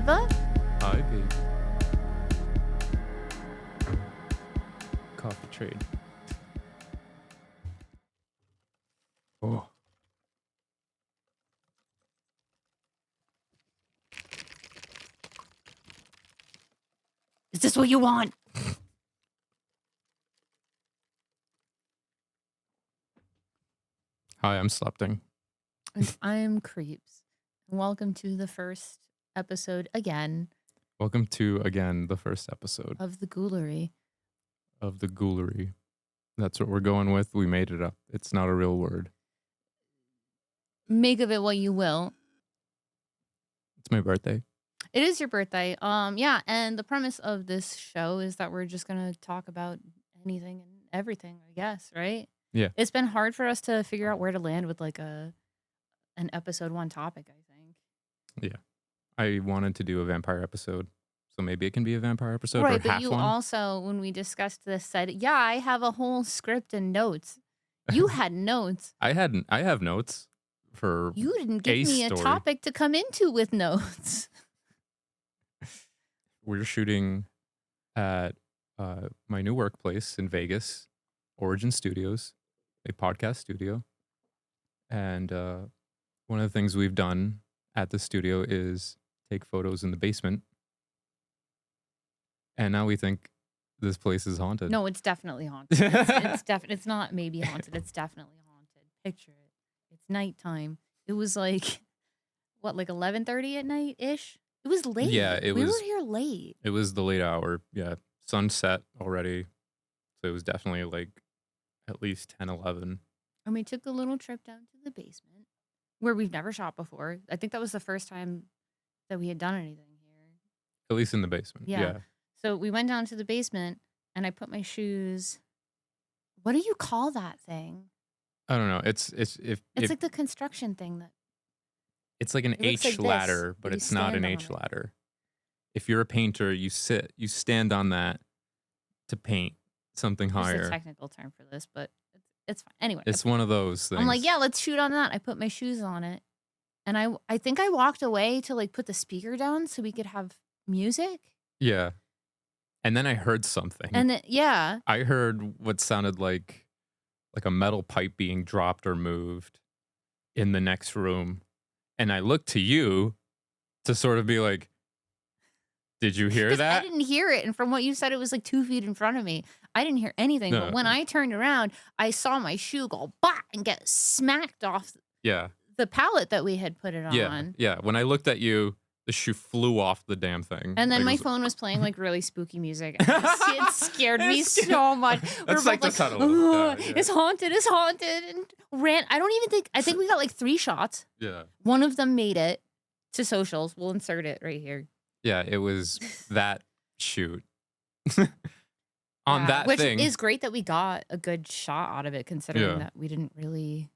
Eva. Hi, babe. Coffee trade. Oh. Is this what you want? Hi, I'm Slepting. And I'm Creeps. Welcome to the first episode again Welcome to, again, the first episode of The Ghoulery. of The Ghoulery. That's what we're going with. We made it up. It's not a real word. Make of it what you will. It's my birthday. It is your birthday. Yeah, and the premise of this show is that we're just gonna talk about anything and everything, I guess, right? Yeah. It's been hard for us to figure out where to land with like an episode one topic, I think. Yeah. I wanted to do a vampire episode, so maybe it can be a vampire episode Right, or but half you one. also, when we discussed this, said, yeah, I have a whole script and notes. You had notes. I have notes for You didn't give a me a story. topic to come into with notes. We're shooting at my new workplace in Vegas, Origin Studios, a podcast studio. And one of the things we've done at the studio is take photos in the basement. And now we think this place is haunted. No, it's definitely haunted. It's not maybe haunted. It's definitely haunted. Picture it. It's nighttime. It was like, what, like 11:30 at night ish? It was late. Yeah, we were here late. It was the late hour. Yeah, sunset already. So it was definitely like at least 10, 11. And we took a little trip down to the basement where we've never shot before. I think that was the first time that we had done anything here. At least in the basement. Yeah. So we went down to the basement and I put my shoes. What do you call that thing? I don't know. It's like the construction thing that. It's like an It looks H like this, ladder, but but you it's not an stand on H it. ladder. If you're a painter, you stand on that to paint something There's higher. a technical term for this, but it's fine. Anyway, It's one of those things. I'm like, yeah, let's shoot on that. I put my shoes on it. And I think I walked away to like put the speaker down so we could have music. Yeah. And then I heard something. And then, yeah. I heard what sounded like a metal pipe being dropped or moved in the next room. And I looked to you to sort of be like, did you hear 'Cause that? I didn't hear it. And from what you said, it was like 2 feet in front of me. I didn't hear anything. No. But when I turned around, I saw my shoe go bah and get smacked off Yeah. the pallet that we had put it Yeah. on. Yeah. When I looked at you, the shoe flew off the damn thing. And then Like, my it was- phone was playing like really spooky music. And it scared me so much. That's We're like both the subtle. Yeah, yeah. It's haunted, and ran. I think we got like 3 shots. Yeah. One of them made it to socials. We'll insert it right here. Yeah, it was that shoot. On Yeah, that which thing. is great that we got a good shot out of it, considering Yeah. that we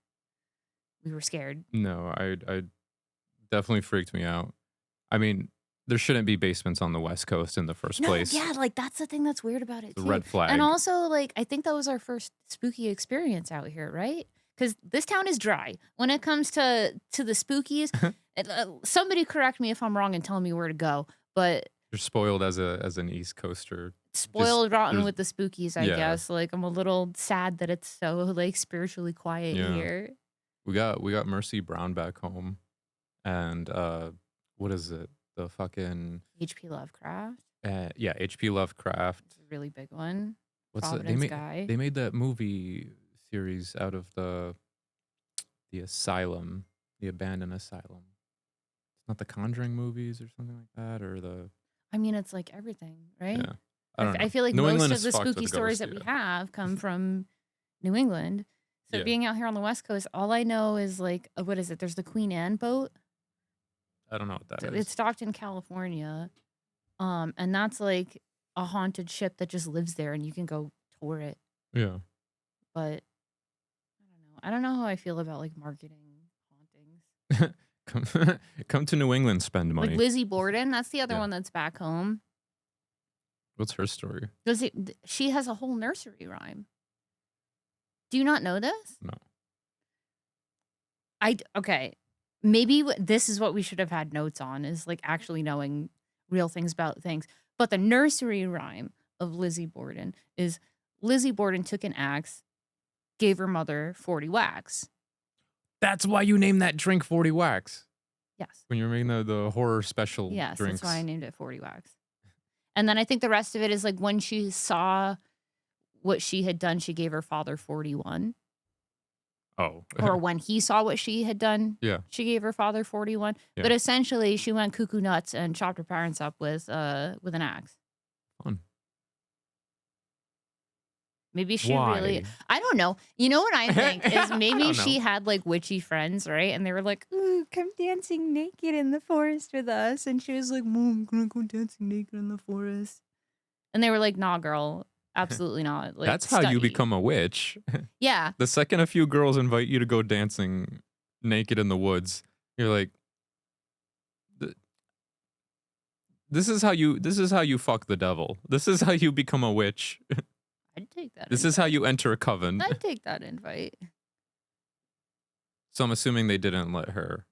were scared. No, I definitely freaked me out. I mean, there shouldn't be basements on the West Coast in the first place. Yeah, like that's the thing that's weird about it It's a too. red flag. And also, like, I think that was our first spooky experience out here, right? Because this town is dry when it comes to the spookies. Somebody correct me if I'm wrong and tell me where to go. But You're spoiled as an East Coaster. spoiled rotten there's- with the spookies, I yeah. guess. Like, I'm a little sad that it's so like spiritually quiet Yeah. here. We got Mercy Brown back home, and what is it? The fucking H.P. Lovecraft, yeah, H.P. Lovecraft. it's a really big one. What's Providence that? guy. They made that movie series out of the asylum, the abandoned asylum. It's not the Conjuring movies or something like that, or the I mean, it's like everything, right? yeah. I don't know. I feel like New most England of is the fucked with spooky stories that ghosts, we have come from New England. So Yeah. being out here on the West Coast, all I know is like, what is it? There's the Queen Anne boat. I don't know what that It's is. docked in California. And that's like a haunted ship that just lives there and you can go tour it. Yeah. But I don't know how I feel about like marketing hauntings. Come to New England, spend money. Like Lizzie Borden, that's the other Yeah. one that's back home. What's her story? She has a whole nursery rhyme. Do you not know this? No. Okay. Maybe this is what we should have had notes on, is like actually knowing real things about things. But the nursery rhyme of Lizzie Borden is Lizzie Borden took an axe, gave her mother 40 whacks. That's why you named that drink 40 Wax. Yes. When you're making the horror special Yes, drinks. that's why I named it 40 whacks. And then I think the rest of it is like when she saw what she had done, she gave her father 41. Oh. Or when he saw what she had done, Yeah. she gave her father 41. Yeah. But essentially, she went cuckoo nuts and chopped her parents up with an axe. Fun. Maybe she Why? really, I don't know. You know what I think is maybe don't she know. had like witchy friends, right? And they were like, "Ooh, come dancing naked in the forest with us." And she was like, "Mom, I'm gonna go dancing naked in the forest." And they were like, "Nah, girl, absolutely not." Like, That's how you study. become a witch. Yeah. The second a few girls invite you to go dancing naked in the woods, you're like, this is how you fuck the devil. This is how you become a witch. I'd take that. This is how you enter a coven. I'd take that invite. So I'm assuming they didn't let her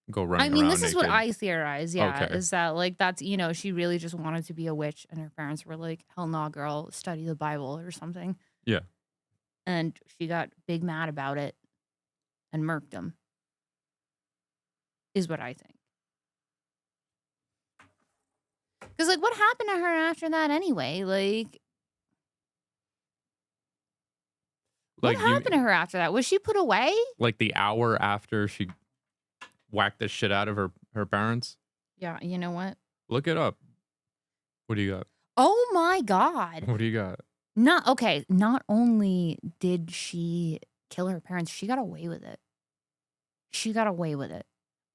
go running I mean, around this is what naked. I theorize. Yeah, Okay. is that like that's she really just wanted to be a witch, and her parents were like, "Hell no, girl, study the Bible or something." Yeah. And she got big mad about it, and murked him. Is what I think. Because like, what happened to her after that anyway? Like what happened to her after that? Was she put away? Like the hour after she whacked the shit out of her parents? Yeah, you know what? Look it up. What do you got? Oh my God. What do you got? Not only did she kill her parents, she got away with it. She got away with it.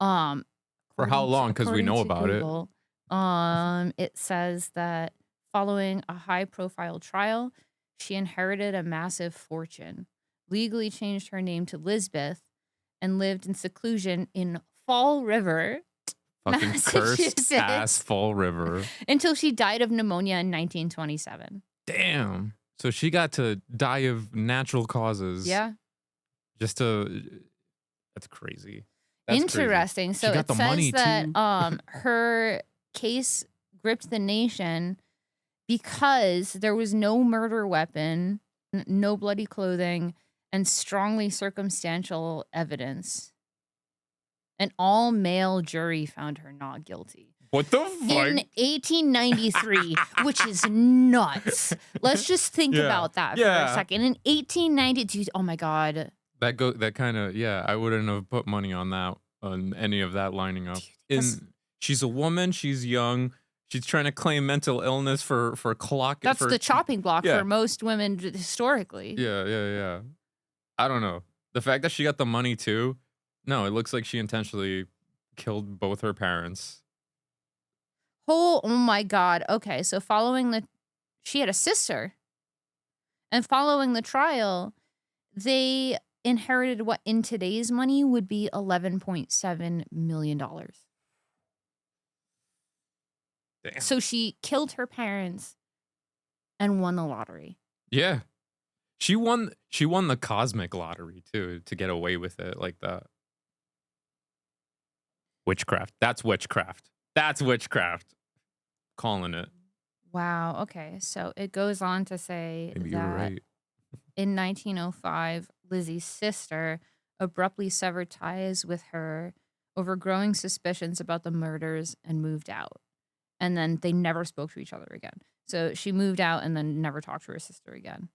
For how long? Because we know about Google, it says that following a high-profile trial, she inherited a massive fortune, legally changed her name to Lisbeth, and lived in seclusion in Fall River, Fucking cursed Massachusetts, ass Fall River. until she died of pneumonia in 1927. Damn. So she got to die of natural causes. Yeah. Just to. That's crazy. That's Interesting. Crazy. So She got it the says money that too. her case gripped the nation because there was no murder weapon, no bloody clothing, and strongly circumstantial evidence. An all-male jury found her not guilty. What the fuck? In 1893, which is nuts. Let's just think about that for a second. In 1892, oh my God. That kind of, I wouldn't have put money on any of that lining up. She's a woman, she's young, she's trying to claim mental illness for clock. That's the chopping block for most women historically. Yeah. I don't know. The fact that she got the money too, no, it looks like she intentionally killed both her parents. Oh my God. Okay, so she had a sister. And following the trial, they inherited what in today's money would be $11.7 million. Damn. So she killed her parents and won the lottery. Yeah. She won the cosmic lottery too, to get away with it like that. Witchcraft. That's witchcraft. Calling it. Wow. Okay. So it goes on to say Maybe that you were right. in 1905, Lizzie's sister abruptly severed ties with her over growing suspicions about the murders and moved out. And then they never spoke to each other again. So she moved out and then never talked to her sister again.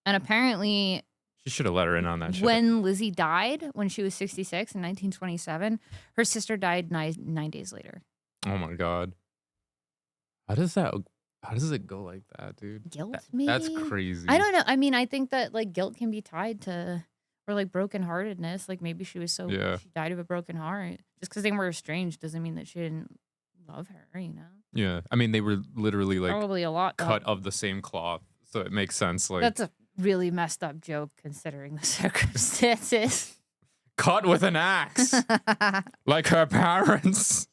And apparently, She should have let her in on that shit. when Lizzie died, when she was 66 in 1927, her sister died 9 days later. Oh my God. How does it go like that, dude? Guilt, That's maybe? crazy. I don't know. I mean, I think that like guilt can be tied to, or like brokenheartedness. Like maybe she was she died of a broken heart. Just because they were estranged doesn't mean that she didn't love her, you know? Yeah. I mean, they were literally like Probably a lot. cut of the same cloth. So it makes sense. Like, That's a really messed up joke considering the circumstances. cut with an axe. Like her parents.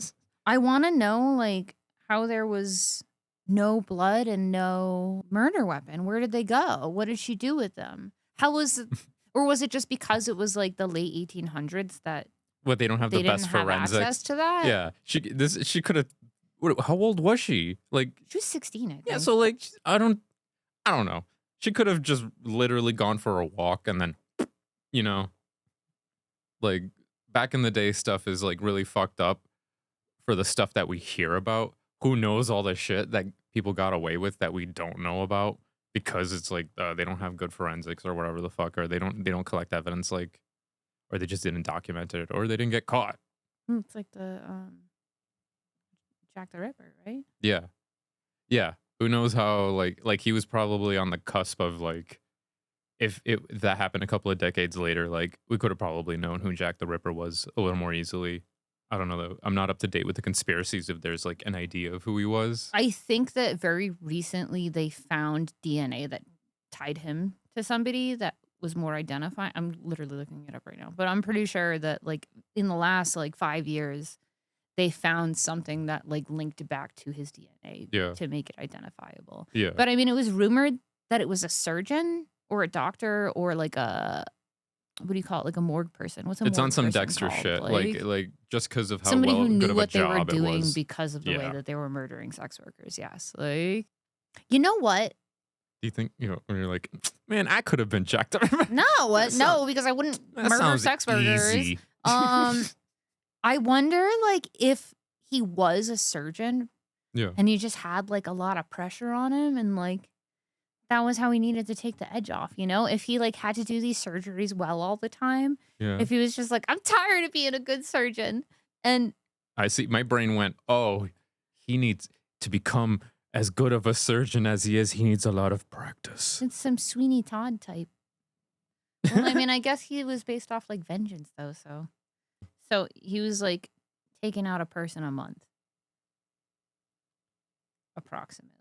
I want to know like how there was no blood and no murder weapon. Where did they go? What did she do with them? How was it, or was it just because it was like the late 1800s that What, they don't have they the didn't best have forensics? access to that? Yeah. She could have how old was she? Like, She was 16, I yeah. think. So like, I don't know. She could have just literally gone for a walk and then, you know, like back in the day, stuff is like really fucked up for the stuff that we hear about. Who knows all the shit that people got away with that we don't know about because it's like they don't have good forensics or whatever the fuck, or they don't collect evidence, like, or they just didn't document it, or they didn't get caught. It's like the Jack the Ripper, right? Yeah, yeah. Who knows how like he was probably on the cusp of like if that happened a couple of decades later, like we could have probably known who Jack the Ripper was a little more easily. I don't know though. I'm not up to date with the conspiracies if there's like an idea of who he was. I think that very recently they found DNA that tied him to somebody that was more identifying. I'm literally looking it up right now, but I'm pretty sure that like in the last like 5 years, they found something that like linked back to his DNA Yeah. to make it identifiable. Yeah. But I mean, it was rumored that it was a surgeon or a doctor or like a, what do you call it? Like a morgue person. What's a It's morgue on some person Dexter called? shit. Like just because of how somebody well who good knew of a what they were job it doing was. because of the way Yeah. that they were murdering sex workers. Yes. Like, you know what? Do you think, when you're like, man, I could have been Jack the Ripper? No, That no, sounds- because I wouldn't that murder sounds sex workers. easy. I wonder like if he was a surgeon Yeah. and he just had like a lot of pressure on him and like that was how he needed to take the edge off, if he like had to do these surgeries well all the time. Yeah. If he was just like, I'm tired of being a good surgeon. And I see. My brain went, oh, he needs to become as good of a surgeon as he is. He needs a lot of practice. it's some Sweeney Todd type. Well, I mean, I guess he was based off like Vengeance though, so he was like taking out a person a month. Approximately.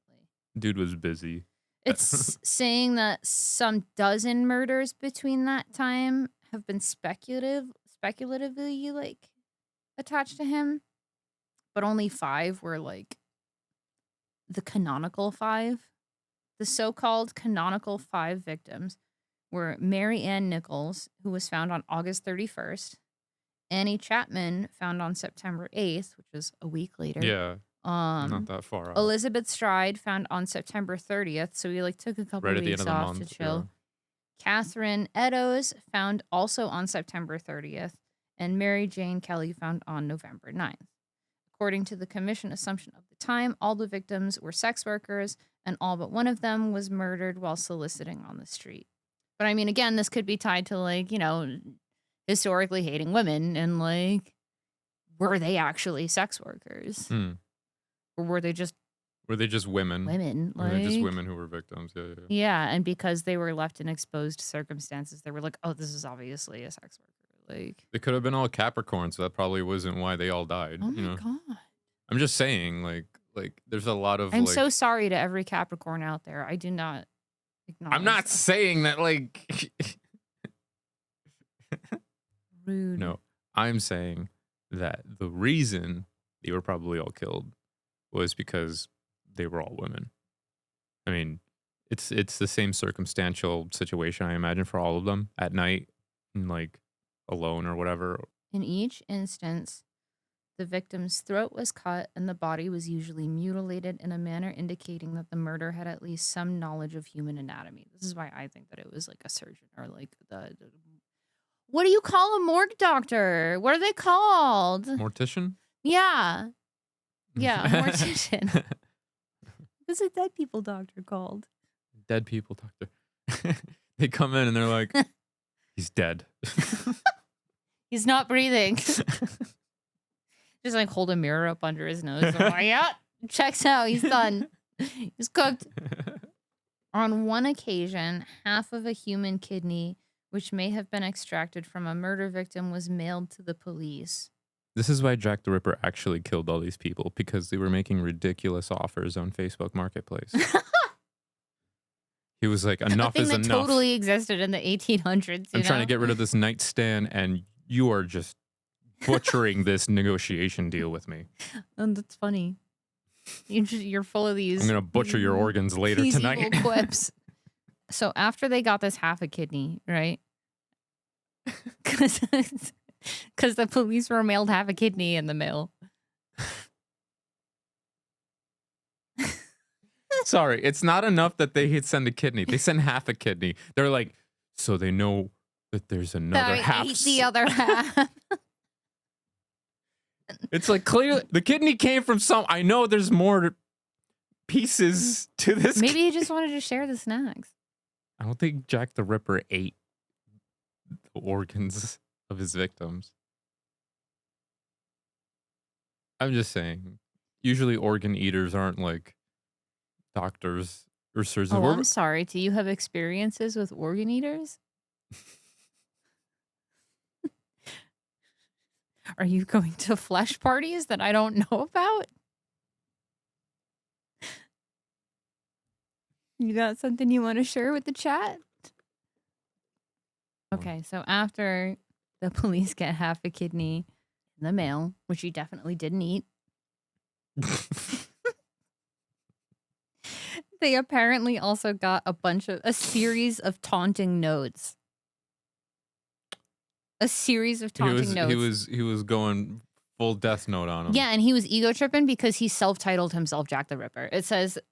Dude was busy. It's saying that some dozen murders between that time have been speculatively like attached to him, but only 5 were like the canonical 5. The so-called canonical 5 victims were Mary Ann Nichols, who was found on August 31st, Annie Chapman, found on September 8th, which was a week later. Yeah. Not that far out. Elizabeth Stride, found on September 30th, so he like took a couple Right at the weeks end of the off month. to chill. Catherine Eddowes, found also on September 30th, and Mary Jane Kelly, found on November 9th. According to the commission assumption of the time, all the victims were sex workers, and all but one of them was murdered while soliciting on the street. But I mean, again, this could be tied to like, historically hating women and like, were they actually sex workers? Or were they just women? women? Were they just like- women who were victims? Yeah. Yeah, and because they were left in exposed circumstances, they were like, "Oh, this is obviously a sex worker." Like, They could have been all Capricorn, so that probably wasn't why they all died. oh my god! I'm just saying, like there's a lot of. I'm like, so sorry to every Capricorn out there. I do not acknowledge. I'm not that. saying that like. Rude. No, I'm saying that the reason they were probably all killed was because they were all women. I mean, it's the same circumstantial situation, I imagine, for all of them at night and like alone or whatever. In each instance, the victim's throat was cut and the body was usually mutilated in a manner indicating that the murder had at least some knowledge of human anatomy. This is why I think that it was like a surgeon or like the what do you call a morgue doctor? What are they called? Mortician? Yeah. Yeah, a mortician. What's a dead people doctor called? Dead people doctor. They come in and they're like, he's dead. He's not breathing. Just like hold a mirror up under his nose. I'm like, yeah, checks out. He's done. He's cooked. On one occasion, half of a human kidney, which may have been extracted from a murder victim, was mailed to the police. This is why Jack the Ripper actually killed all these people, because they were making ridiculous offers on Facebook Marketplace. He was like, enough a is thing that enough. totally existed in the 1800s. I'm trying to get rid of this nightstand, and you are just butchering this negotiation deal with me. And that's funny. You're full of these. I'm going to butcher your organs later these tonight. evil quips. So after they got this half a kidney, right? Because the police were mailed half a kidney in the mail. Sorry, it's not enough that they send a kidney. They send half a kidney. They're like, so they know that there's another I half. ate the other half. It's like clearly the kidney came from some. I know there's more pieces to this. Maybe he just wanted to share the snacks. I don't think Jack the Ripper ate the organs of his victims. I'm just saying. Usually organ eaters aren't like doctors or surgeons. Oh, I'm sorry. Do you have experiences with organ eaters? Are you going to flesh parties that I don't know about? You got something you want to share with the chat? Okay, so after the police get half a kidney in the mail, which he definitely didn't eat, they apparently also got a series of taunting notes. A series of taunting notes. He was going full Death Note on him. Yeah, and he was ego tripping because he self-titled himself Jack the Ripper. It says that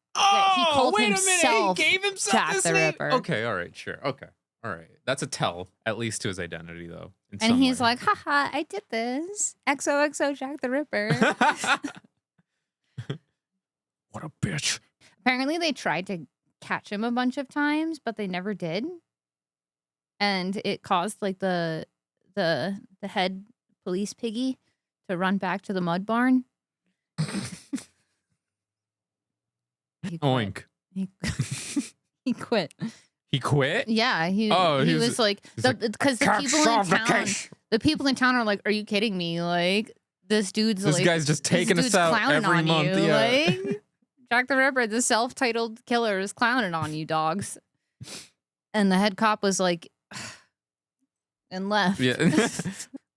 he called himself He gave himself Jack this the name? Ripper. Okay, all right, sure. Okay. All right. That's a tell, at least to his identity, though. And he's like, haha, I did this. XOXO Jack the Ripper. What a bitch. Apparently they tried to catch him a bunch of times, but they never did. And it caused like the head police piggy to run back to the mud barn. Oink. He quit. He quit? Yeah, he was like, because the people in town are like, are you kidding me? Like, this guy's just taking us out every month. You. Yeah. Like, Jack the Ripper, the self-titled killer, is clowning on you, dogs. And the head cop was like, and left. Yeah.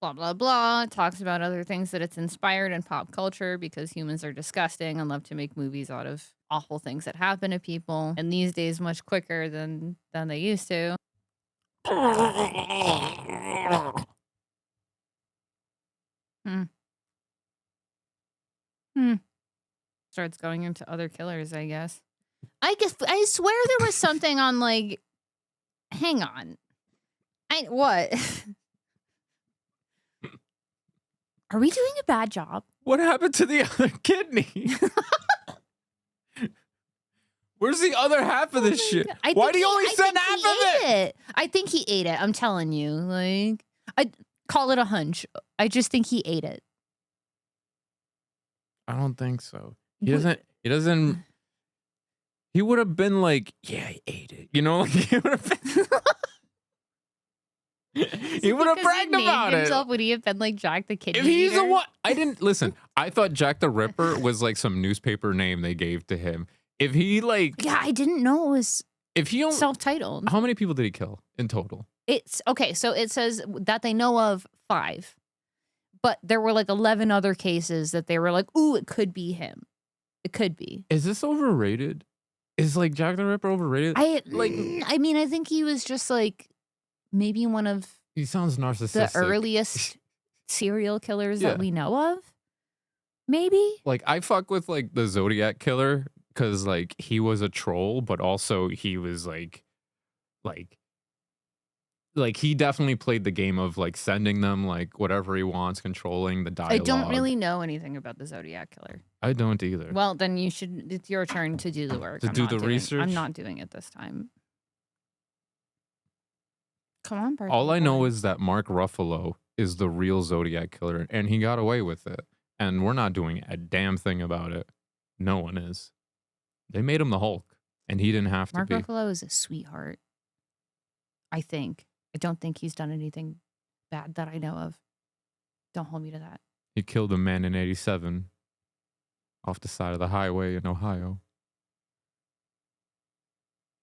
Blah, blah, blah. Talks about other things that it's inspired in pop culture because humans are disgusting and love to make movies out of awful things that happen to people. And these days, much quicker than they used to. Starts going into other killers, I guess. I swear there was something on, like, hang on. What? Are we doing a bad job? What happened to the other kidney? Where's the other half of this shit? Why do you only send half of it? I think he ate it. I'm telling you. Like, I call it a hunch. I just think he ate it. I don't think so. He doesn't. He would have been like, yeah, I ate it. You know, like he would have been. He would have bragged about it. Would he have been like Jack the Kidney If he's Eater? a what? I didn't listen. I thought Jack the Ripper was like some newspaper name they gave to him. If he like, yeah, I didn't know it was. If he self-titled. How many people did he kill in total? It's okay. So it says that they know of 5, but there were like 11 other cases that they were like, ooh, it could be him. It could be. Is this overrated? Is like Jack the Ripper overrated? I mean, I think he was just like maybe one of. He sounds narcissistic. The earliest serial killers that we know of. Maybe. Like I fuck with like the Zodiac killer because like he was a troll, but also he was like he definitely played the game of like sending them like whatever he wants, controlling the dialogue. I don't really know anything about the Zodiac killer. I don't either. Well, then you should. It's your turn to do the work. Do the research. I'm not doing it this time. Come on, Bart. All I know is that Mark Ruffalo is the real Zodiac killer, and he got away with it. And we're not doing a damn thing about it. No one is. They made him the Hulk, and he didn't have to be. Mark Ruffalo is a sweetheart. I think. I don't think he's done anything bad that I know of. Don't hold me to that. He killed a man in '87 off the side of the highway in Ohio.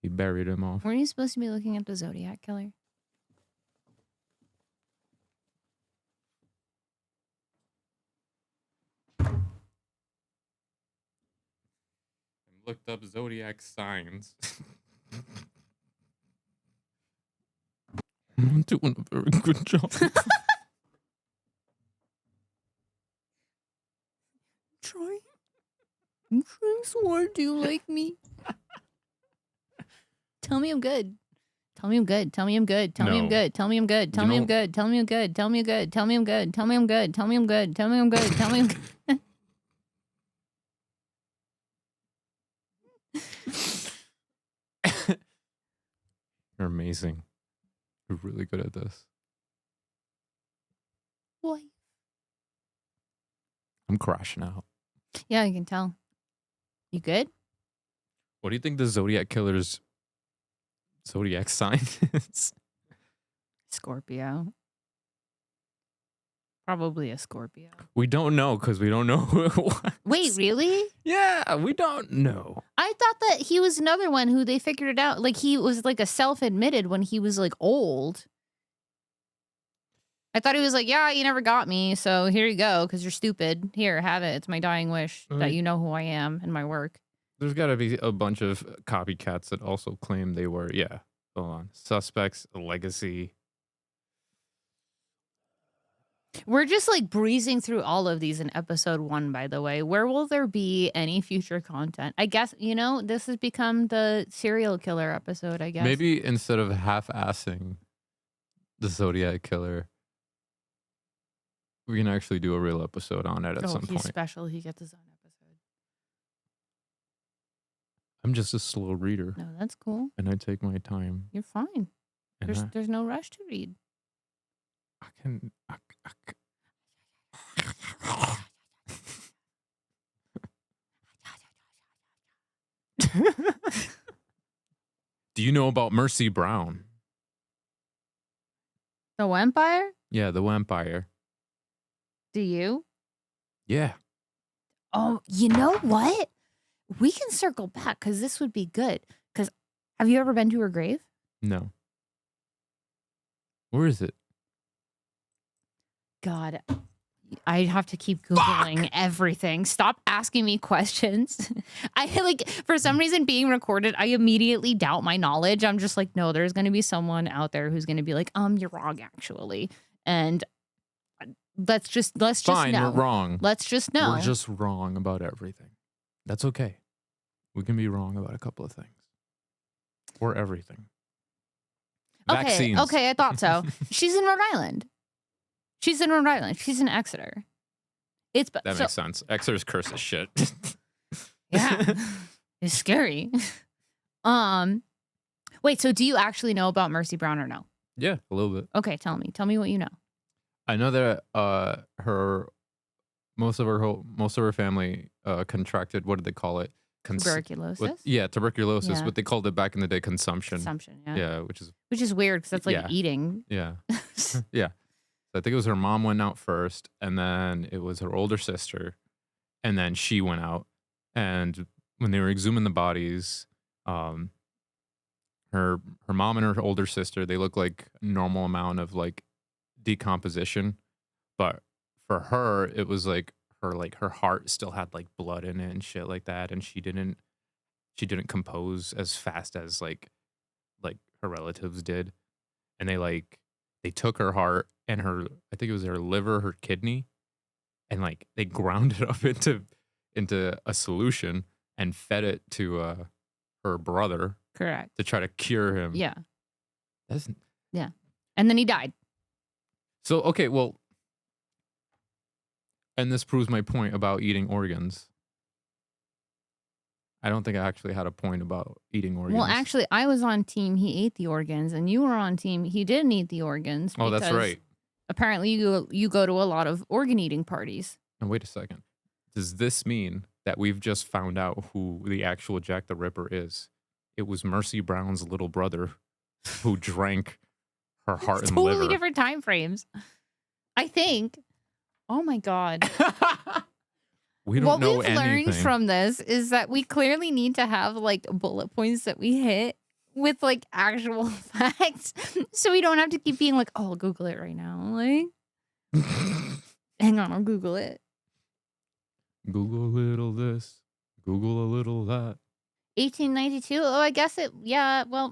He buried him off. Weren't you supposed to be looking at the Zodiac killer? Looked up Zodiac signs. I'm doing a very good job. Troy? I'm trying swore, do you like me? Tell me I'm good. Tell me I'm good. Tell me I'm good. Tell me I'm No. good. Tell me I'm good. Tell You me I'm know- good. Tell me I'm good. Tell me I'm good. Tell me I'm good. Tell me I'm good. Tell me I'm good. Tell me I'm good. Tell me I'm good. You're amazing. You're really good at this. Boy. I'm crashing out. Yeah, I can tell. You good? What do you think the Zodiac killer's zodiac sign is? Scorpio. Probably a Scorpio. We don't know because we don't know who it was. Wait, really? Yeah, we don't know. I thought that he was another one who they figured it out. Like he was like a self-admitted when he was like old. I thought he was like, yeah, you never got me. So here you go. Cause you're stupid. Here, have it. It's my dying wish that you know who I am and my work. There's got to be a bunch of copycats that also claim they were, hold on. Suspects, legacy. We're just like breezing through all of these in episode 1, by the way. Where will there be any future content? I guess, this has become the serial killer episode, I guess. Maybe instead of half-assing the Zodiac killer, we can actually do a real episode on it at some he's point. special. He gets his own episode. I'm just a slow reader. No, that's cool. And I take my time. You're fine. And There's no rush to read. I can... Do you know about Mercy Brown? The vampire? Yeah, the vampire. Do you? Yeah. Oh, you know what? We can circle back because this would be good. Because have you ever been to her grave? No. Where is it? God, I'd have to keep Googling everything. Stop asking me questions. For some reason being recorded, I immediately doubt my knowledge. I'm just like, no, there's going to be someone out there who's going to be like, you're wrong, actually. And let's just Fine, know. we're wrong. Let's just know. We're just wrong about everything. That's okay. We can be wrong about a couple of things. Or everything. Vaccines. Okay, I thought so. She's in Rhode Island. She's in Rhode Island. She's in Exeter. That makes sense. Exeter's curse as shit. Yeah. It's scary. Wait, so do you actually know about Mercy Brown or no? Yeah, a little bit. Okay, tell me. Tell me what you know. I know that most of her family contracted, what did they call it? Tuberculosis? Tuberculosis. Yeah. What they called it back in the day, consumption. Consumption, yeah. Yeah, which is weird because that's like eating. Yeah. Yeah. So I think it was her mom went out first, and then it was her older sister, and then she went out. And when they were exhuming the bodies, her mom and her older sister, they look like a normal amount of like decomposition, but for her, it was like her heart still had like blood in it and shit like that, and she didn't compose as fast as like her relatives did, and they took her heart and I think it was her liver, her kidney, and like they ground it up into a solution and fed it to her brother. Correct. To try to cure him. Yeah. Yeah. And then he died. So, okay, well, and this proves my point about eating organs. I don't think I actually had a point about eating organs. Well, actually, I was on team he ate the organs, and you were on team he didn't eat the organs. Oh, that's right. Apparently, you go to a lot of organ eating parties. And wait a second. Does this mean that we've just found out who the actual Jack the Ripper is? It was Mercy Brown's little brother who drank her heart and liver. Totally different time frames, I think. Oh my God. We don't know anything. What we've learned from this is that we clearly need to have like bullet points that we hit with like actual facts, so we don't have to keep being like, oh, I'll Google it right now. Like, hang on, I'll Google it. Google a little this, Google a little that. 1892. Oh, I guess it. Yeah. Well,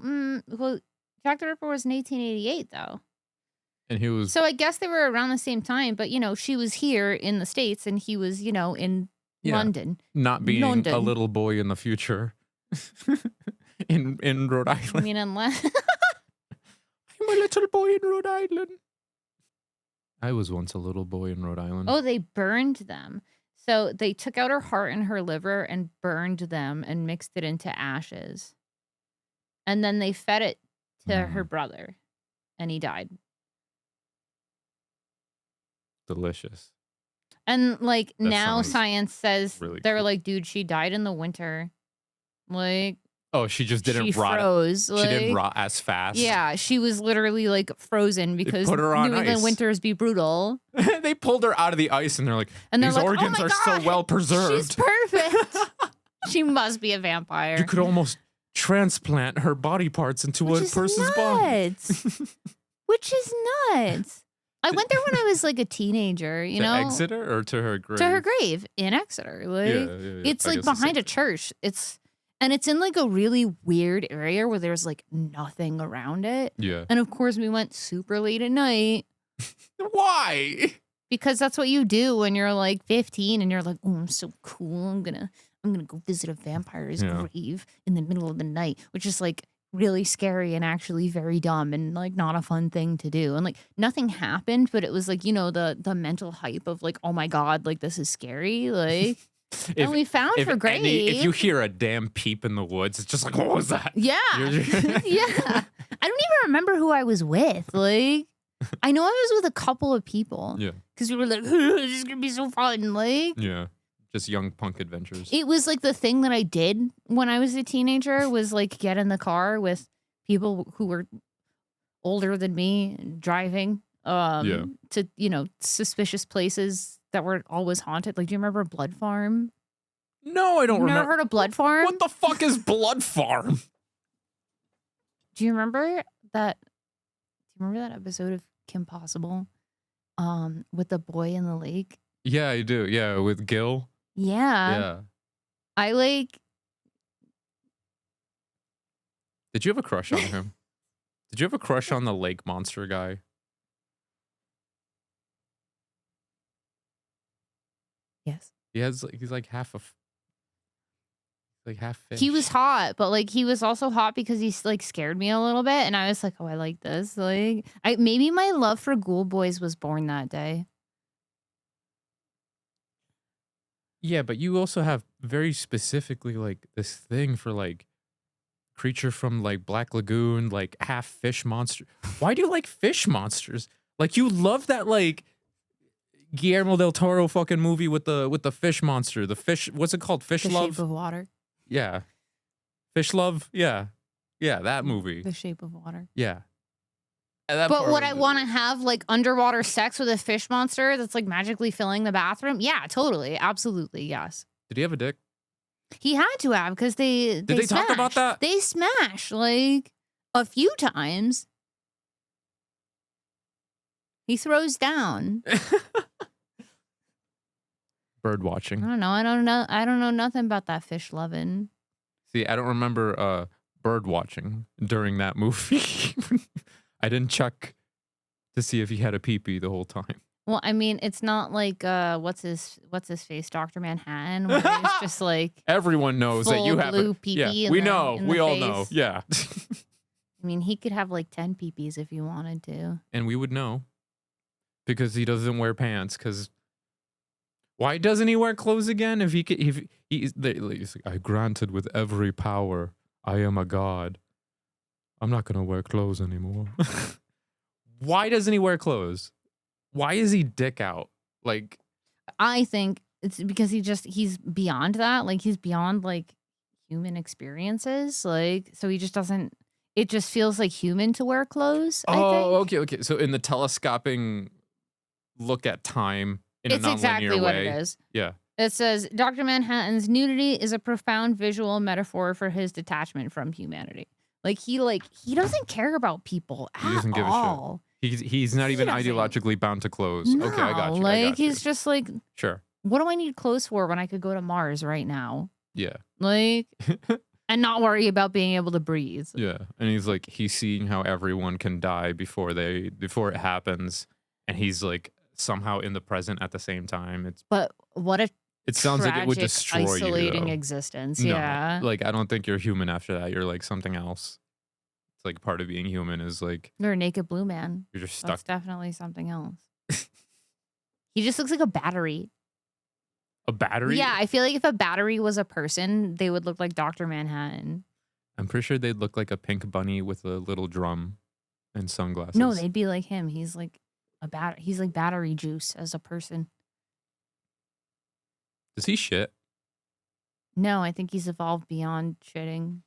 Jack the Ripper was in 1888, though. And he was. So I guess they were around the same time, but she was here in the States, and he was, in Yeah. London. Not being a London. little boy in the future in Rhode I Island. mean, unless I'm a little boy in Rhode Island. I was once a little boy in Rhode Island. oh, they burned them. So they took out her heart and her liver and burned them and mixed it into ashes. And then they fed it to her brother, and he died. Delicious. And like That now sounds science says really they're cool. like, dude, she died in the winter. Like, Oh, she just didn't she rot. froze. She didn't like- rot as fast. Yeah, she was literally like frozen because put her on New England ice. winters be brutal. They pulled her out of the ice and they're like, And they're these like, organs oh my are God, so well preserved. she's perfect. She must be a vampire. You could almost transplant her body parts into Which a is person's body. nuts. Which is nuts. I went there when I was like a teenager, you to know, Exeter or to her grave? to her grave in Exeter. Like, Yeah. it's I like guess the behind same a church. It's in like a really weird area where there's like nothing around it. Yeah. And of course, we went super late at night Why? because that's what you do when you're like 15 and you're like, oh, I'm so cool. I'm gonna go visit a vampire's Yeah. grave in the middle of the night, which is like really scary and actually very dumb and like not a fun thing to do. And like nothing happened, but it was like, you know, the mental hype of like, oh my God, like this is scary. Like, and we found her grave. If you hear a damn peep in the woods, it's just like, what was that? Yeah. You're- Yeah. I don't even remember who I was with. Like, I know I was with a couple of people. Yeah. Because we were like, this is going to be so fun. Like, Yeah. Just young punk adventures. it was like the thing that I did when I was a teenager was like get in the car with people who were older than me driving to, you know, suspicious places that were always haunted. Like, do you remember Blood Farm? No, I don't You never remember. heard of Blood Farm? What the fuck is Blood Farm? Do you remember that? Do you remember that episode of Kim Possible with the boy in the lake? Yeah, I do. Yeah, with Gil. Yeah. Yeah. I like. Did you have a crush on him? Did you have a crush on the lake monster guy? Yes. He's like half fish. He was hot, but like he was also hot because he like scared me a little bit, and I was like, "Oh, I like this." Like, maybe my love for Ghoul Boys was born that day. Yeah, but you also have very specifically like this thing for like creature from like Black Lagoon, like half fish monster. Why do you like fish monsters? Like you love that like Guillermo del Toro fucking movie with the fish monster. The fish, what's it called? Fish The Love? Shape of Water. Yeah. Fish Love? Yeah. Yeah, that movie. The Shape of Water. Yeah. That But part would was- I want to have like underwater sex with a fish monster that's like magically filling the bathroom? Yeah, totally, absolutely, yes. Did he have a dick? He had to have because they Did they talk about smashed. that? They smash like a few times. He throws down. Bird I watching. don't know. I don't know nothing about that fish loving. See, I don't remember bird watching during that movie. I didn't check to see if he had a pee-pee the whole time. Well, I mean, it's not like what's his face, Dr. Manhattan, where it's just like Everyone knows that you full have blue a pee-pee yeah. in We the- know. in We the all know. face. Yeah. I mean, he could have like 10 peepees if he wanted to. And we would know because he doesn't wear pants. Because why doesn't he wear clothes again? If he could, if he's like, I granted with every power, I am a god. I'm not gonna wear clothes anymore. Why doesn't he wear clothes? Why is he dick out? Like, I think it's because he's beyond that. Like he's beyond like human experiences. Like, so he just doesn't, it just feels like human to wear clothes. I think. okay. So in the telescoping look at time in It's a nonlinear exactly what way. it is. Yeah. It says Dr. Manhattan's nudity is a profound visual metaphor for his detachment from humanity. Like he doesn't care about people He at doesn't give a shit. all. He's not He even doesn't. ideologically bound to clothes. No, Okay, I got you. like I got you. he's just like, Sure. what do I need clothes for when I could go to Mars right now? Yeah. Like, and not worry about being able to breathe. Yeah. And he's seeing how everyone can die before it happens. And he's like somehow in the present at the same time. It's But what if It sounds like it would tragic, destroy you, isolating though. existence. No, Yeah. like I don't think you're human after that. You're like something else. It's like part of being human is like You're a naked blue man. you're just stuck. That's definitely something else. He just looks like a battery. A battery? Yeah, I feel like if a battery was a person, they would look like Dr. Manhattan. I'm pretty sure they'd look like a pink bunny with a little drum and sunglasses. No, they'd be like him. He's like he's like battery juice as a person. Does he shit? No, I think he's evolved beyond shitting.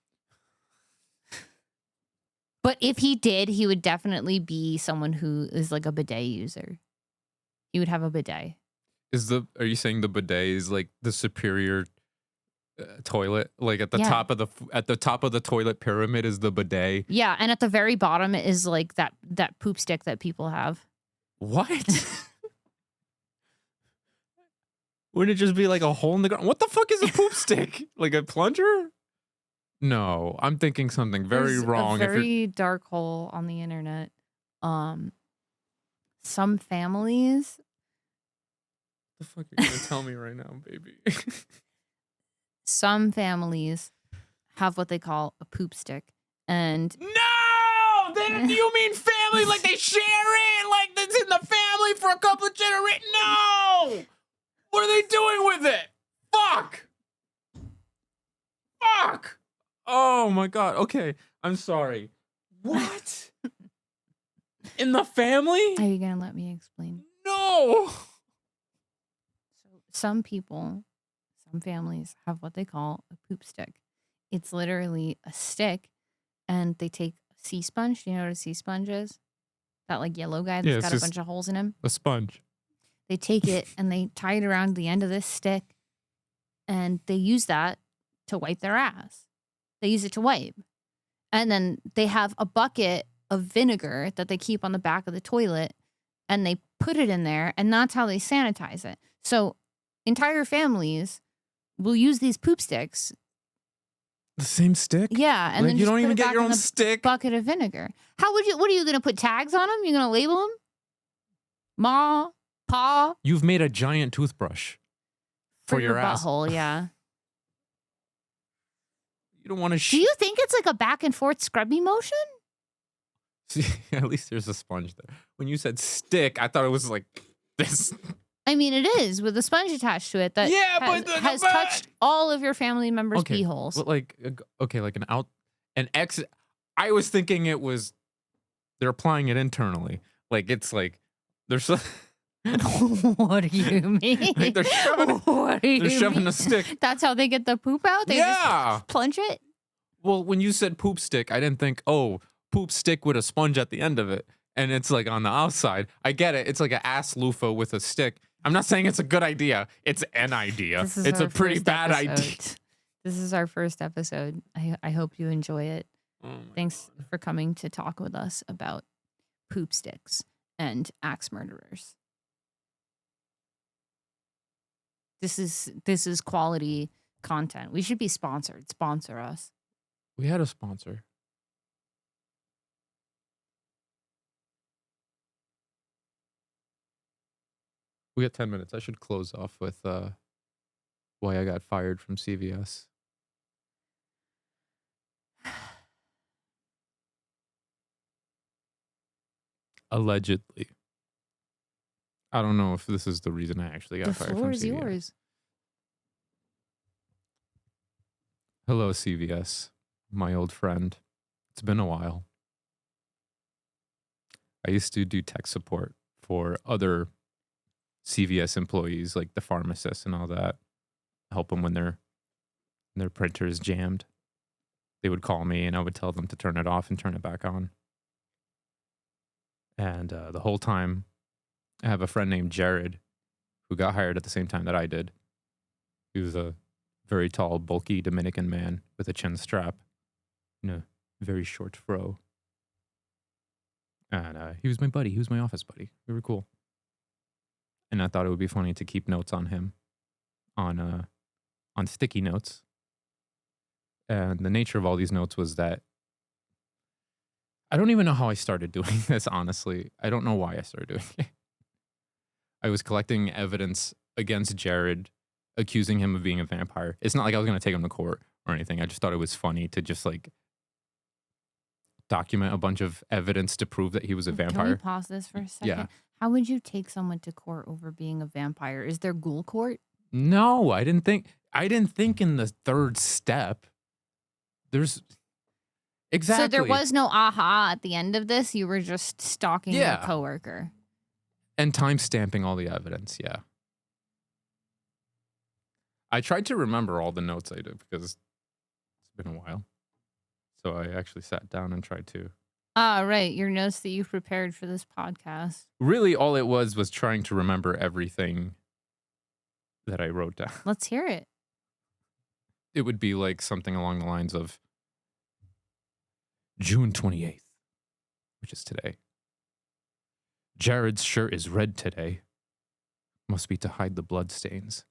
But if he did, he would definitely be someone who is like a bidet user. He would have a bidet. Are you saying the bidet is like the superior toilet? Like at the Yeah. top of the toilet pyramid is the bidet. Yeah, and at the very bottom is like that poop stick that people have. What? Wouldn't it just be like a hole in the ground? What the fuck is a poop stick? Like a plunger? No, I'm thinking something very There's wrong. A very dark hole on the internet. Some families. The fuck are you gonna tell me right now, baby? Some families have what they call a poop stick, and No! Then you mean family like they share it? Like that's in the family for a couple of generations? No! What are they doing with it? Fuck! Fuck! Oh my god. Okay, I'm sorry. What? In the family? are you gonna let me explain? No! So some people, some families have what they call a poop stick. It's literally a stick, and they take a sea sponge. Do you know what a sea sponge is? That like yellow guy that's Yeah, it's got a just bunch of holes in him. a sponge. They take it and they tie it around the end of this stick, and they use that to wipe their ass. They use it to wipe. And then they have a bucket of vinegar that they keep on the back of the toilet, and they put it in there, and that's how they sanitize it. So entire families will use these poop sticks. The same stick? Yeah, and Like, then you just don't put even it get back your in own the stick? bucket of vinegar. What are you going to put tags on them? You're going to label them? Ma, Pa, You've made a giant toothbrush for your ass. butthole, yeah. You don't want to Do you think it's like a back and forth scrubby motion? See, at least there's a sponge there. When you said stick, I thought it was like this. I mean, it is with a sponge attached to it that Yeah, has, but has touched all of your family members' Okay, pee holes. But like, okay, like an X. I was thinking it was they're applying it internally. Like it's like there's. What do you mean? Like they're shoving, What do you they're shoving mean? a stick. That's how they get the poop out? They Yeah. just plunge it? Well, when you said poop stick, I didn't think, oh, poop stick with a sponge at the end of it. And it's like on the outside. I get it. It's like an ass loofah with a stick. I'm not saying it's a good idea. It's an idea. It's a pretty bad idea. This is our first episode. I hope you enjoy it. Oh Thanks for coming to talk with us about poop sticks and axe murderers. This is quality content. We should be sponsored. Sponsor us. We had a sponsor. We got 10 minutes. I should close off with why I got fired from CVS. Allegedly. I don't know if this is the reason I actually got The fired from floor CVS. is yours. Hello, CVS, my old friend. It's been a while. I used to do tech support for other CVS employees, like the pharmacists and all that. Help them when their printer is jammed. They would call me, and I would tell them to turn it off and turn it back on. And the whole time, I have a friend named Jared who got hired at the same time that I did. He was a very tall, bulky Dominican man with a chin strap and a very short fro. And he was my buddy. He was my office buddy. We were cool. And I thought it would be funny to keep notes on him on sticky notes. And the nature of all these notes was that I don't even know how I started doing this, honestly. I don't know why I started doing it. I was collecting evidence against Jared accusing him of being a vampire. It's not like I was going to take him to court or anything. I just thought it was funny to just like document a bunch of evidence to prove that he was a Can we vampire. pause this for a second? Yeah. How would you take someone to court over being a vampire? Is there ghoul court? No, I didn't think in the third step. There's exactly. So there was no aha at the end of this. You were just stalking your coworker. And time stamping all the evidence, yeah. I tried to remember all the notes I did because it's been a while. So I actually sat down and tried to. Ah, right. Your notes that you prepared for this podcast. Really, all it was trying to remember everything that I wrote down. Let's hear it. It would be like something along the lines of June 28th, which is today. Jared's shirt is red today. Must be to hide the blood stains.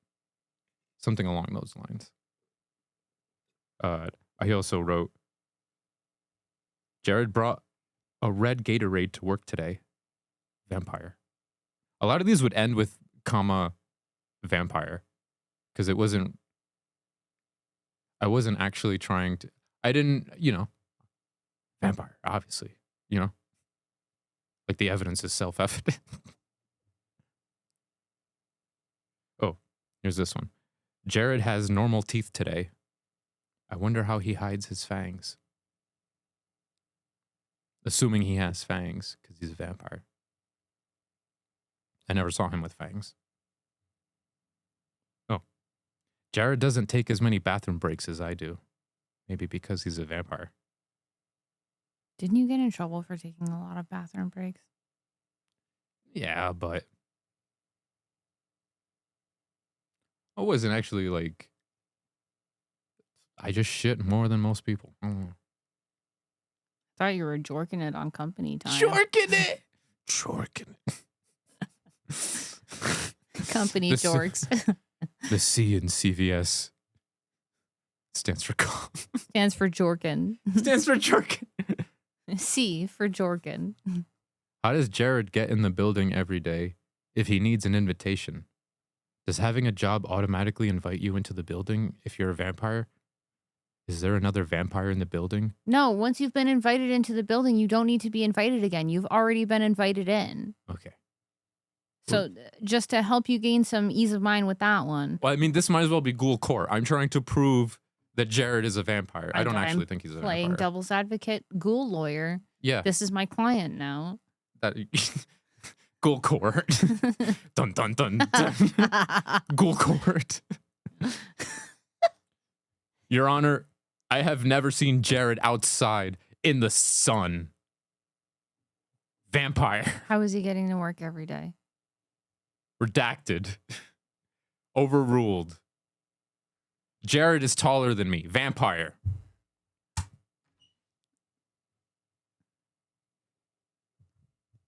Something along those lines. I also wrote, Jared brought a red Gatorade to work today. Vampire. A lot of these would end with comma vampire. Because I wasn't actually trying to, I didn't, vampire, obviously, like the evidence is self-evident. Oh, here's this one. Jared has normal teeth today. I wonder how he hides his fangs. Assuming he has fangs, because he's a vampire. I never saw him with fangs. Oh. Jared doesn't take as many bathroom breaks as I do. Maybe because he's a vampire. Didn't you get in trouble for taking a lot of bathroom breaks? Yeah, but I wasn't actually like, I just shit more than most people. I don't know. Thought you were jorking it on company time. Jorking it! Jorking it. Company jorks. The C in CVS stands for Stands for jorkin. Stands for jorkin. C for jorkin. How does Jared get in the building every day if he needs an invitation? Does having a job automatically invite you into the building if you're a vampire? Is there another vampire in the building? No, once you've been invited into the building, you don't need to be invited again. You've already been invited in. Okay. So just to help you gain some ease of mind with that one. Well, I mean, this might as well be ghoul court. I'm trying to prove that Jared is a vampire. I don't actually think he's a vampire. Playing devil's advocate, ghoul lawyer. Yeah. This is my client now. That ghoul court. Dun, dun, dun, dun. Ghoul court. Your Honor, I have never seen Jared outside in the sun. Vampire. How is he getting to work every day? Redacted. Overruled. Jared is taller than me. Vampire.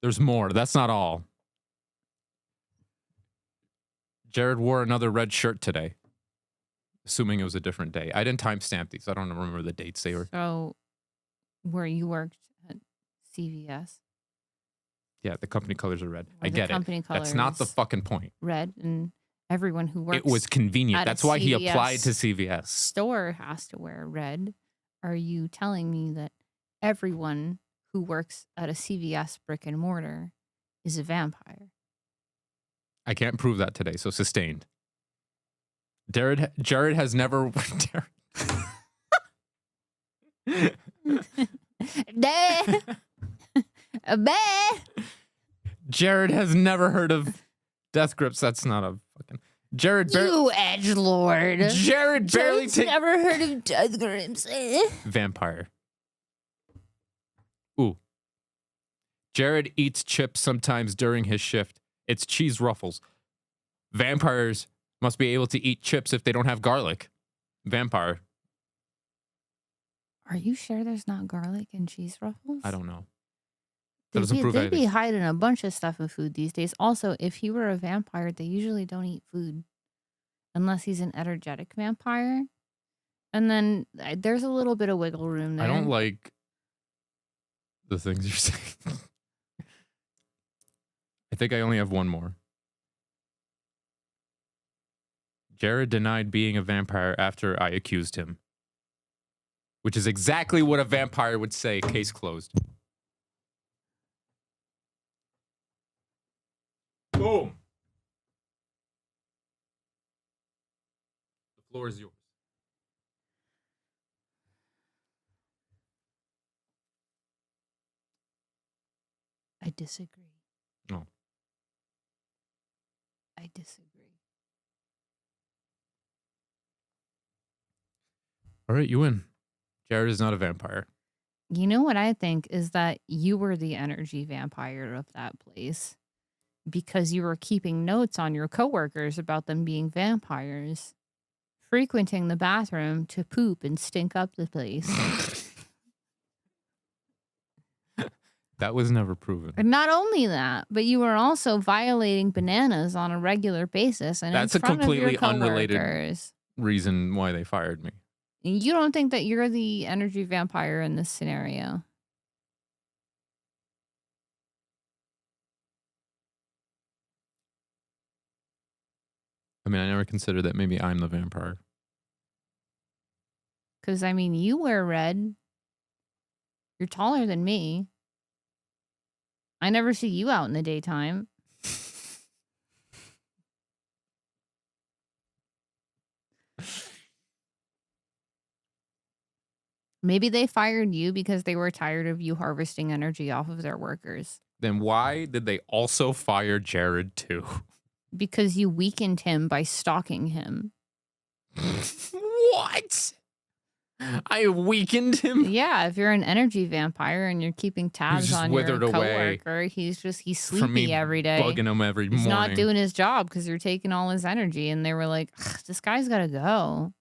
There's more. That's not all. Jared wore another red shirt today. Assuming it was a different day. I didn't timestamp these. I don't remember the dates they were. So, where you worked at CVS. Yeah, the company colors are red. I get it. That's not the fucking point. Red, and everyone who works. It was convenient. That's why he applied to CVS. Store has to wear red. Are you telling me that everyone who works at a CVS brick and mortar is a vampire? I can't prove that today, so sustained. Jared has never. Jared has never heard of death grips. That's not a fucking. Jared. You edgelord. Jared barely never heard of death grips. Vampire. Ooh. Jared eats chips sometimes during his shift. It's cheese ruffles. Vampires must be able to eat chips if they don't have garlic. Vampire. Are you sure there's not garlic in cheese ruffles? I don't know. They'd be hiding a bunch of stuff in food these days. Also, if he were a vampire, they usually don't eat food. Unless he's an energetic vampire. And then there's a little bit of wiggle room there. I don't like the things you're saying. I think I only have one more. Jared denied being a vampire after I accused him. Which is exactly what a vampire would say. Case closed. Boom. The floor is yours. I disagree. No. I disagree. All right, you win. Jared is not a vampire. You know what I think is that you were the energy vampire of that place because you were keeping notes on your coworkers about them being vampires, frequenting the bathroom to poop and stink up the place. That was never proven. And not only that, but you were also violating bananas on a regular basis. And That's in a front completely of your unrelated coworkers. reason why they fired me. You don't think that you're the energy vampire in this scenario? I mean, I never considered that maybe I'm the vampire. Because, I mean, you wear red. You're taller than me. I never see you out in the daytime. Maybe they fired you because they were tired of you harvesting energy off of their workers. Then why did they also fire Jared too? Because you weakened him by stalking him. What? I weakened him? Yeah, if you're an energy vampire and you're keeping tabs just on your withered away coworker, he's from sleepy me every day. bugging him every He's morning. not doing his job because you're taking all his energy. And they were like, this guy's got to go.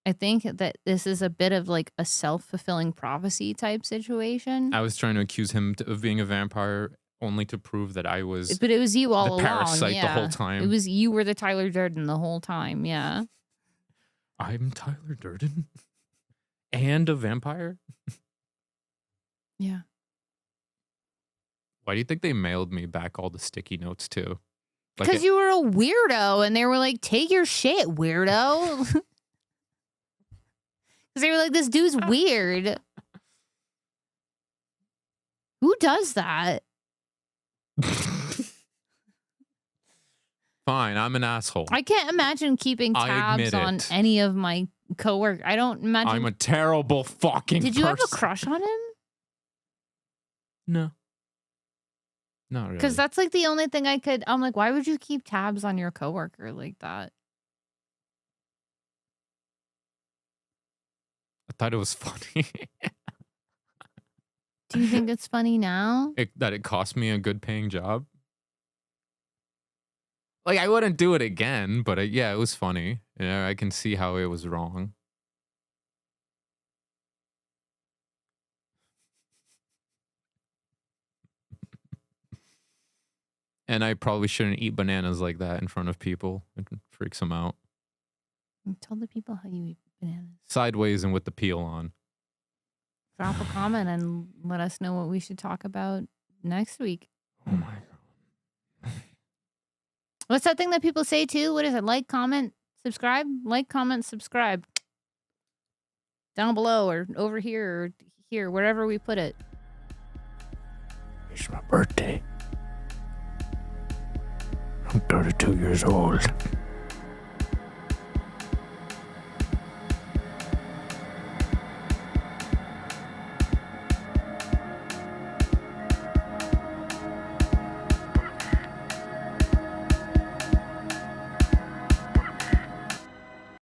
I think that this is a bit of like a self-fulfilling prophecy type situation. I was trying to accuse him of being a vampire only to prove that I was But it was you all the along. parasite Yeah. the whole time. It was you were the Tyler Durden the whole time. Yeah. I'm Tyler Durden? And a vampire? Yeah. Why do you think they mailed me back all the sticky notes too? Because you were a weirdo and they were like, take your shit, weirdo. Because they were like, this dude's weird. Who does that? Fine, I'm an asshole. I can't imagine keeping tabs on any of my coworkers. I don't imagine. I'm a terrible fucking Did you have a person. crush on him? No. Not really. Because that's like the only thing I'm like, why would you keep tabs on your coworker like that? I thought it was funny. Do you think it's funny now? That it cost me a good paying job? Like, I wouldn't do it again, but yeah, it was funny. You know, I can see how it was wrong. And I probably shouldn't eat bananas like that in front of people. It freaks them out. Tell the people how you eat bananas. Sideways and with the peel on. Drop a comment and let us know what we should talk about next week. Oh my God. What's that thing that people say too? What is it? Like, comment, subscribe? Like, comment, subscribe. Down below or over here or here, wherever we put it. It's my birthday. I'm 32 years old.